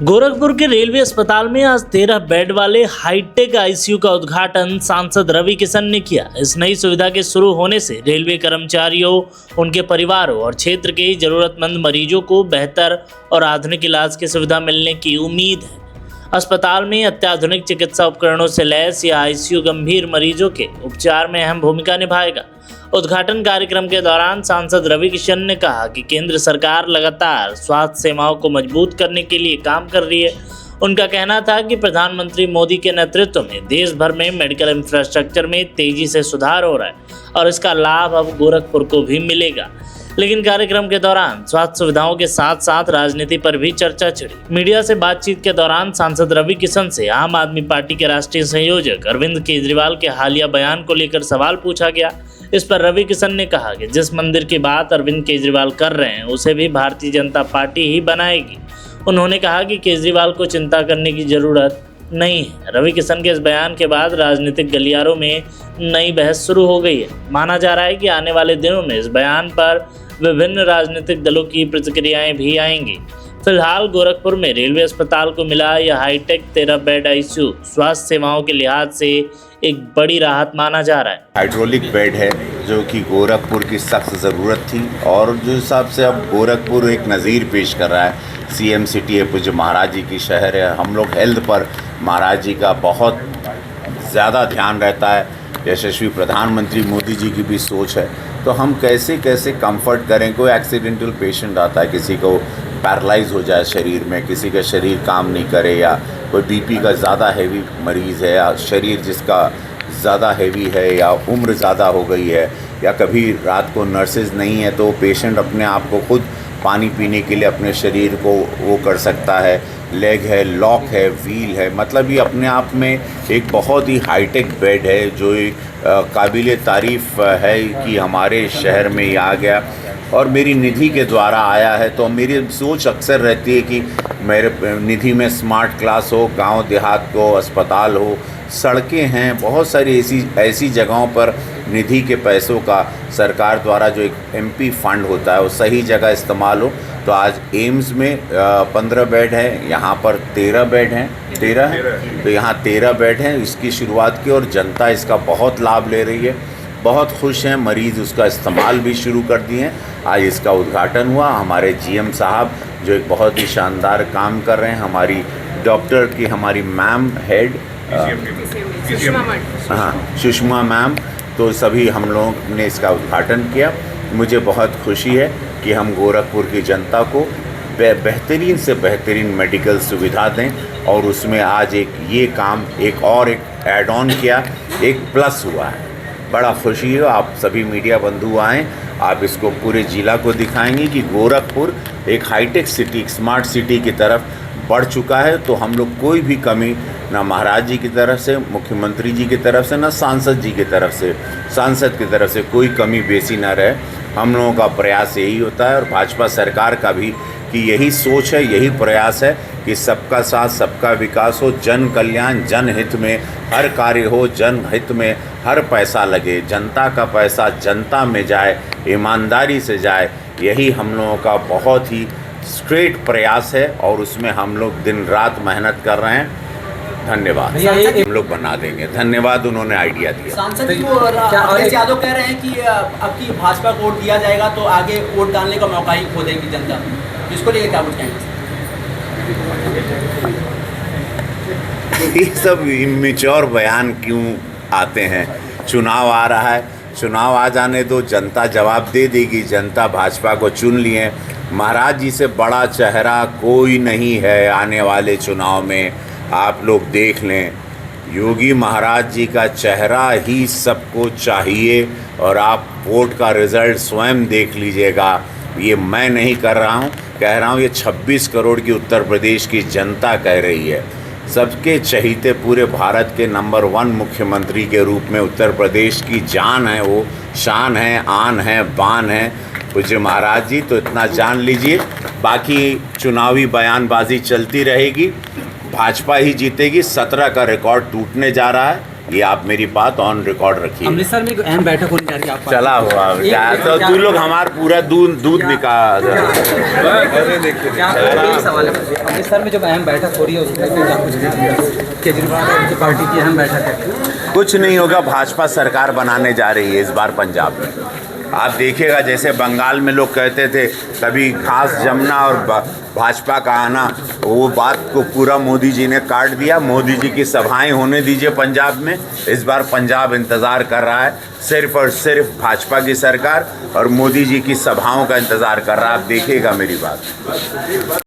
गोरखपुर के रेलवे अस्पताल में आज 13 बेड वाले हाईटेक आईसीयू का उद्घाटन सांसद रवि किशन ने किया। इस नई सुविधा के शुरू होने से रेलवे कर्मचारियों, उनके परिवारों और क्षेत्र के जरूरतमंद मरीजों को बेहतर और आधुनिक इलाज की सुविधा मिलने की उम्मीद है। अस्पताल में अत्याधुनिक चिकित्सा उपकरणों से लैस यह आईसीयू गंभीर मरीजों के उपचार में अहम भूमिका निभाएगा। उद्घाटन कार्यक्रम के दौरान सांसद रवि किशन ने कहा कि केंद्र सरकार लगातार स्वास्थ्य सेवाओं को मजबूत करने के लिए काम कर रही है। उनका कहना था कि प्रधानमंत्री मोदी के नेतृत्व में देश भर में मेडिकल इंफ्रास्ट्रक्चर में तेजी से सुधार हो रहा है और इसका लाभ अब गोरखपुर को भी मिलेगा। लेकिन कार्यक्रम के दौरान स्वास्थ्य सुविधाओं के साथ साथ राजनीति पर भी चर्चा छिड़ी। मीडिया से बातचीत के दौरान सांसद रवि किशन से आम आदमी पार्टी के राष्ट्रीय संयोजक अरविंद केजरीवाल के हालिया बयान को लेकर सवाल पूछा गया। इस पर रवि किशन ने कहा कि जिस मंदिर की बात अरविंद केजरीवाल कर रहे हैं उसे भी भारतीय जनता पार्टी ही बनाएगी। उन्होंने कहा कि केजरीवाल को चिंता करने की जरूरत नहीं है। रवि किशन के इस बयान के बाद राजनीतिक गलियारों में नई बहस शुरू हो गई है। माना जा रहा है कि आने वाले दिनों में इस बयान पर विभिन्न राजनीतिक दलों की प्रतिक्रियाएं भी आएंगी। फिलहाल गोरखपुर में रेलवे अस्पताल को मिला यह हाईटेक 13 बेड आईसीयू स्वास्थ्य सेवाओं के लिहाज से एक बड़ी राहत माना जा रहा है। हाइड्रोलिक बेड है जो कि गोरखपुर की सख्त ज़रूरत थी और जो हिसाब से अब गोरखपुर एक नज़ीर पेश कर रहा है। सीएम सिटी है, पूज्य महाराज जी की शहर है। हम लोग हेल्थ पर महाराज जी का बहुत ज़्यादा ध्यान रहता है। यशस्वी प्रधानमंत्री मोदी जी की भी सोच है। तो हम कैसे कैसे कंफर्ट करें। कोई एक्सीडेंटल पेशेंट आता है, किसी को पैरालाइज हो जाए शरीर में, किसी का शरीर काम नहीं करे, या कोई बीपी का ज़्यादा हैवी मरीज़ है, या शरीर जिसका ज़्यादा हैवी है, या उम्र ज़्यादा हो गई है, या कभी रात को नर्सेज नहीं है तो पेशेंट अपने आप को खुद पानी पीने के लिए अपने शरीर को वो कर सकता है। लेग है, लॉक है, व्हील है, मतलब ये अपने आप में एक बहुत ही हाईटेक बेड है जो एक काबिल तारीफ़ है कि हमारे शहर में ये आ गया और मेरी निधि के द्वारा आया है। तो मेरी सोच अक्सर रहती है कि मेरे निधि में स्मार्ट क्लास हो, गांव देहात को अस्पताल हो, सड़कें हैं, बहुत सारी ऐसी जगहों पर निधि के पैसों का सरकार द्वारा जो एक एमपी फंड होता है वो सही जगह इस्तेमाल हो। तो आज एम्स में 15 बेड है, यहाँ पर 13 बेड हैं, 13 है, तो यहाँ 13 बेड हैं। इसकी शुरुआत की और जनता इसका बहुत लाभ ले रही है, बहुत खुश हैं। मरीज़ उसका इस्तेमाल भी शुरू कर दिए हैं। आज इसका उद्घाटन हुआ। हमारे जीएम साहब जो एक बहुत ही शानदार काम कर रहे हैं, हमारी डॉक्टर की हमारी मैम हेड सुषमा मैम, तो सभी हम लोगों ने इसका उद्घाटन किया। मुझे बहुत खुशी है कि हम गोरखपुर की जनता को बेहतरीन से बेहतरीन मेडिकल सुविधा दें और उसमें आज ये काम एक ऐड ऑन किया, एक प्लस हुआ है। बड़ा खुशी है। आप सभी मीडिया बंधु आएँ, आप इसको पूरे जिला को दिखाएंगे कि गोरखपुर एक हाईटेक सिटी, स्मार्ट सिटी की तरफ बढ़ चुका है। तो हम लोग कोई भी कमी ना महाराज जी की तरफ से, मुख्यमंत्री जी की तरफ से, ना सांसद जी की तरफ से, सांसद की तरफ से कोई कमी बेसी ना रहे। हम लोगों का प्रयास यही होता है और भाजपा सरकार का भी कि यही सोच है, यही प्रयास है कि सबका साथ सबका विकास हो, जन कल्याण जनहित में हर कार्य हो, जनहित में हर पैसा लगे, जनता का पैसा जनता में जाए, ईमानदारी से जाए। यही हम लोगों का बहुत ही स्ट्रेट प्रयास है और उसमें हम लोग दिन रात मेहनत कर रहे हैं। धन्यवाद। हम लोग बना देंगे। धन्यवाद, उन्होंने आइडिया दिया। सांसद जी अखिलेश यादव कह रहे हैं कि अब की भाजपा को वोट दिया जाएगा तो आगे वोट डालने का मौका ही खो देगी जनता। इसको लेकर क्या बताएंगे? ये सब इमेच्योर बयान क्यों आते हैं? चुनाव आ रहा है, चुनाव आ जाने दो, जनता जवाब दे देगी। जनता भाजपा को चुन लिए। महाराज जी से बड़ा चेहरा कोई नहीं है आने वाले चुनाव में। आप लोग देख लें, योगी महाराज जी का चेहरा ही सबको चाहिए और आप वोट का रिज़ल्ट स्वयं देख लीजिएगा। ये मैं नहीं कर रहा हूँ, कह रहा हूँ ये 26 करोड़ की उत्तर प्रदेश की जनता कह रही है। सबके चहीते पूरे भारत के नंबर 1 मुख्यमंत्री के रूप में उत्तर प्रदेश की जान है, वो शान है, आन है, बान है पूज्य महाराज जी। तो इतना जान लीजिए। बाकी चुनावी बयानबाजी चलती रहेगी, भाजपा ही जीतेगी। 17 का रिकॉर्ड टूटने जा रहा है ये आप मेरी बात ऑन रिकॉर्ड रखिए। अमृतसर में एक अहम बैठक होने जा रही है आपका। चला हुआ क्या तो तू लोग हमारा पूरा दूध निकाल। सवाल है, अमृतसर में जब अहम बैठक हो रही है उसमें केजरीवाल की पार्टी की अहम बैठक है। कुछ नहीं होगा, भाजपा सरकार बनाने जा रही है इस बार पंजाब में। आप देखिएगा जैसे बंगाल में लोग कहते थे कभी घास जमना और भाजपा का आना, वो बात को पूरा मोदी जी ने काट दिया। मोदी जी की सभाएं होने दीजिए पंजाब में। इस बार पंजाब इंतज़ार कर रहा है सिर्फ और सिर्फ भाजपा की सरकार और मोदी जी की सभाओं का इंतज़ार कर रहा है। आप देखिएगा मेरी बात।